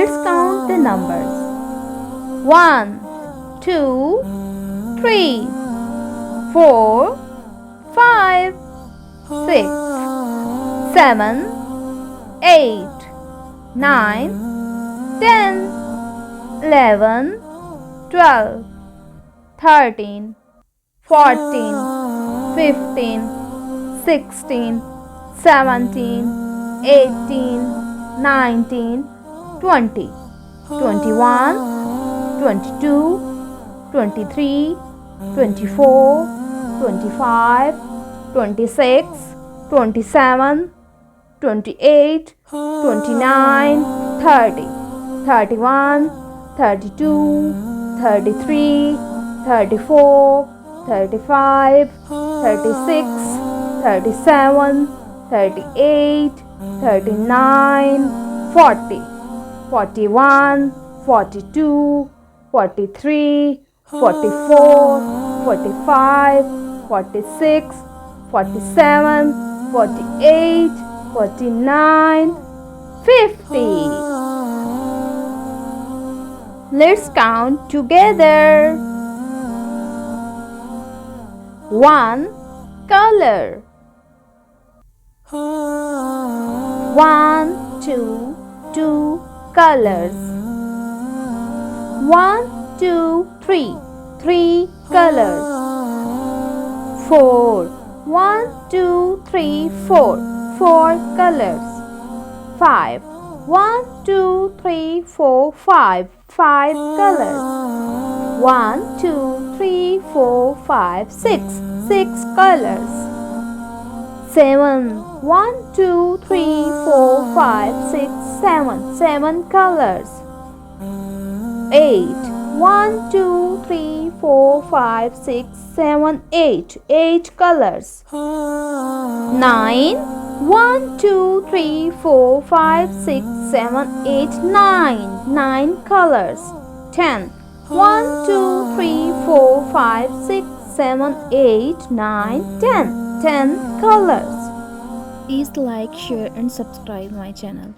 Let's count the numbers. 1, 2, 3, 4, 5, 6, 7, 8, 9, 10, 11, 12, 13, 14, 15, 16, 17, 18, 19, 20, 21, 22, 23, 24, 25, 26, 27, 28, 29, 30, 31, 32, 33, 34, 35, 36, 37, 38, 39, 40, 41, 42, 43, 44, 45, 46, 47, 48, 49, 50. Let's count together. 1. Color. 1, 2, 2 colors. 1, 2, 3, 3 colors. 4. 1, 2, 3, 4, 4 colors. 5. 1, 2, 3, 4, 5, 5 colors. 1, 2, 3, 4, 5, 6, 6 colors. 7. 1, 2, 3, 4, 5, 6, 7, 7 colors. 8. 1, 2, 3, 4, 5, 6, 7, 8, 8 colors. 9. 1, 2, 3, 4, 5, 6, 7, 8, 9, 9 colors. 10. 1, 2, 3, 4, 5, 6, 7, 8, 9, 10, 10 colors. Please like, share and subscribe my channel.